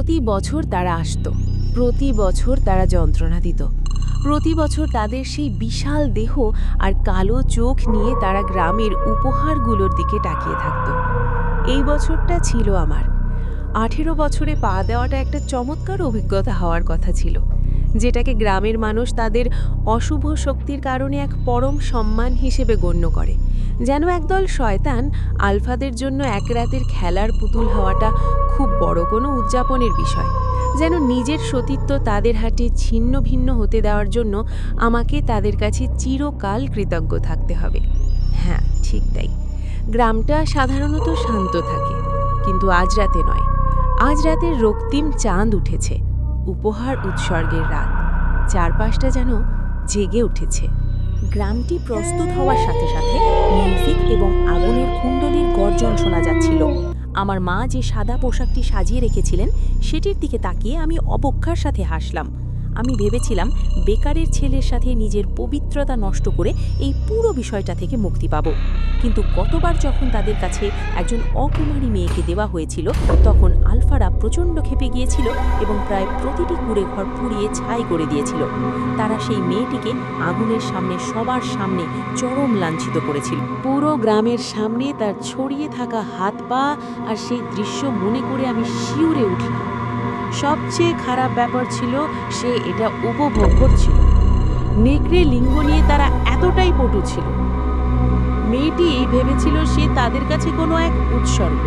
প্রতি বছর তারা আসত, প্রতি বছর তারা যন্ত্রণা দিত, প্রতি বছর তাদের সেই বিশাল দেহ আর কালো চোখ নিয়ে তারা গ্রামের উপহারগুলোর দিকে তাকিয়ে থাকত। এই বছরটা ছিল আমার 18 বছরে পা দেওয়াটা একটা চমৎকার অভিজ্ঞতা হওয়ার কথা ছিল, যেটাকে গ্রামের মানুষ তাদের অশুভ শক্তির কারণে এক পরম সম্মান হিসেবে গণ্য করে। যেন একদল শয়তান আলফাদের জন্য এক রাতের খেলার পুতুল হওয়াটা খুব বড় কোনো উদযাপনের বিষয়। যেন নিজের সতীত্ব তাদের হাতে ছিন্ন ভিন্ন হতে দেওয়ার জন্য আমাকে তাদের কাছে চিরকাল কৃতজ্ঞ থাকতে হবে। হ্যাঁ, ঠিক তাই। গ্রামটা সাধারণত শান্ত থাকে, কিন্তু আজ রাতে নয়। আজ রাতের রক্তিম চাঁদ উঠেছে, উপহার উৎসর্গের রাত। চারপাশটা যেন জেগে উঠেছে। গ্রামটি প্রস্তুত হওয়ার সাথে সাথে মিউজিক এবং আগুনের কুণ্ডলীর গর্জন শোনা যাচ্ছিল। আমার মা যে সাদা পোশাকটি সাজিয়ে রেখেছিলেন সেটির দিকে তাকিয়ে আমি অবজ্ঞার সাথে হাসলাম। আমি ভেবেছিলাম বেকারের ছেলের সাথে নিজের পবিত্রতা নষ্ট করে এই পুরো বিষয়টা থেকে মুক্তি পাব। কিন্তু গতবার যখন তাদের কাছে একজন অকুমারী মেয়েকে দেওয়া হয়েছিল, তখন আলফারা প্রচণ্ড ক্ষেপে গিয়েছিল এবং প্রায় প্রতিটি কুঁড়ে ঘর পুড়িয়ে ছাই করে দিয়েছিল। তারা সেই মেয়েটিকে আগুনের সামনে সবার সামনে চরম লাঞ্ছিত করেছিল। পুরো গ্রামের সামনে তার ছড়িয়ে থাকা হাত পা আর সেই দৃশ্য মনে করে আমি শিউরে উঠলাম। সবচেয়ে খারাপ ব্যাপার ছিল সে এটা উপভোগ করছিল। নেকড়ে লিঙ্গ নিয়ে তারা এতটাই পটু ছিল। মেয়েটি ভেবেছিল সে তাদের কাছে কোনো এক উৎসর্গ।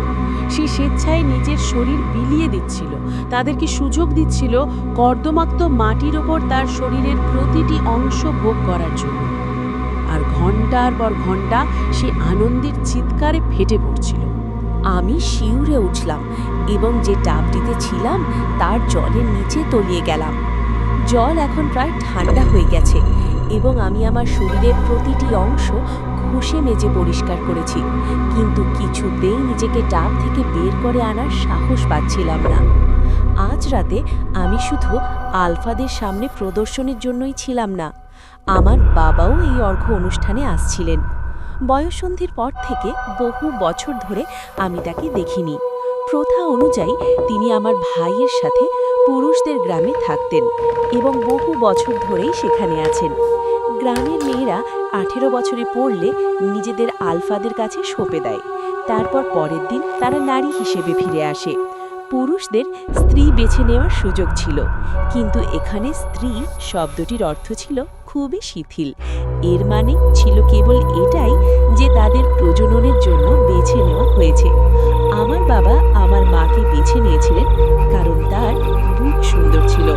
সে স্বেচ্ছায় নিজের শরীর বিলিয়ে দিচ্ছিল, তাদেরকে সুযোগ দিচ্ছিল কর্দমাক্ত মাটির ওপর তার শরীরের প্রতিটি অংশ ভোগ করার জন্য। আর ঘন্টার পর ঘন্টা সে আনন্দের চিৎকারে ফেটে পড়ছিল। আমি শিউরে উঠলাম এবং যে ডাবটিতে ছিলাম তার জলের নিচে তলিয়ে গেলাম। জল এখন প্রায় ঠান্ডা হয়ে গেছে এবং আমি আমার শরীরের প্রতিটি অংশ ঘষে মেজে পরিষ্কার করেছি, কিন্তু কিছুতেই নিজেকে ডাব থেকে বের করে আনার সাহস পাচ্ছিলাম না। আজ রাতে আমি শুধু আলফাদের সামনে প্রদর্শনের জন্যই ছিলাম না, আমার বাবাও এই অর্ঘ্য অনুষ্ঠানে আসছিলেন। বয়ঃসন্ধির পর থেকে বহু বছর ধরে আমি তাকে দেখিনি। প্রথা অনুযায়ী তিনি আমার ভাইয়ের সাথে পুরুষদের গ্রামে থাকতেন এবং বহু বছর ধরেই সেখানে আছেন। গ্রামের মেয়েরা 18 বছরে পড়লে নিজেদের আলফাদের কাছে সঁপে দেয়। তারপর পরের দিন তারা নারী হিসেবে ফিরে আসে। পুরুষদের স্ত্রী বেছে নেওয়ার সুযোগ ছিল, কিন্তু এখানে স্ত্রী শব্দটির অর্থ ছিল খুবই শিথিল। এর মানে ছিল কেবল এটাই যে তাদের প্রজননের জন্য বেছে নেওয়া হয়েছে। আমার বাবা আমার মাকে বেছে নিয়েছিলেন কারণ তার রূপ সুন্দর ছিল।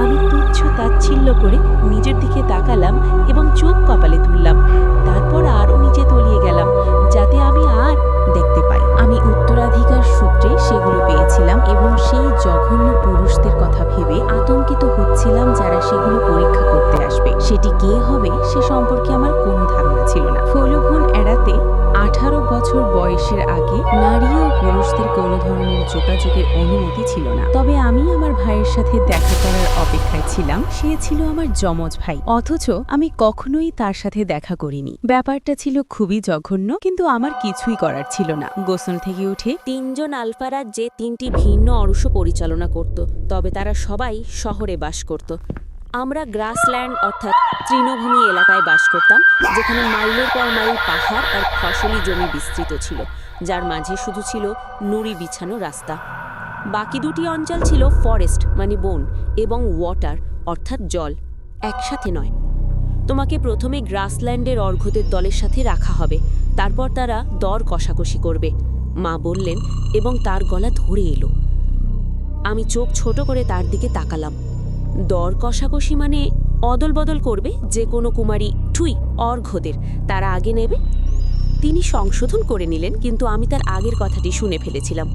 আমি তুচ্ছ তাচ্ছিল্য করে নিজের দিকে তাকালাম এবং চোখ কপালে তুললাম। তারপর আরও নিচে তলিয়ে গেলাম যাতে আমি আর দেখতে পাই। আমি উত্তরাধিকার সূত্রে সেগুলো পেয়েছিলাম এবং সেই জঘন্য পুরুষদের কথা ভেবে আতঙ্কিত হচ্ছিলাম যারা সেগুলো পরীক্ষা করতে আসবে। সেটি কে হবে সে সম্পর্কে আমার কোনো ধারণা ছিল না। প্রলোভন এড়াতে 18 বছর বয়সের আগে নারী ও পুরুষদের কোনো ধরনের যোগাযোগের অনুমতি ছিল না। তবে আমি আমার ভাইয়ের সাথে দেখা করার অপেক্ষায় ছিলাম। সে ছিল আমার যমজ ভাই, অথচ আমি কখনোই তার সাথে দেখা করিনি। ব্যাপারটা ছিল খুবই জঘন্য, কিন্তু আমার কিছুই করার ছিল না। গোসল থেকে উঠে 3জন আলফারা যে 3টি ভিন্ন অরুষ পরিচালনা করত, তবে তারা সবাই শহরে বাস করত। আমরা গ্রাসল্যান্ড অর্থাৎ তৃণভূমি এলাকায় বাস করতাম, যেখানে মাইলের পর মাইল পাহাড় আর ফসলি জমি বিস্তৃত ছিল, যার মাঝে শুধু ছিল নুড়ি বিছানো রাস্তা। বাকি দুটি অঞ্চল ছিল ফরেস্ট মানে বন এবং ওয়াটার অর্থাৎ জল, একসাথে নয়। তোমাকে প্রথমে গ্রাসল্যান্ডের অর্ঘ্যদের দলের সাথে রাখা হবে, তারপর তারা দর কষাকষি করবে, মা বললেন, এবং তার গলা ধরে এলো। আমি চোখ ছোট করে তার দিকে তাকালাম। দর কষাকষি মানে অদল বদল করবে যে কোনো কুমারী ঠুই অর্ঘ্যদের, তারা আগে নেবে। তিনি সংশোধন করে নিলেন, কিন্তু আমি তার আগের কথাটি শুনে ফেলেছিলাম।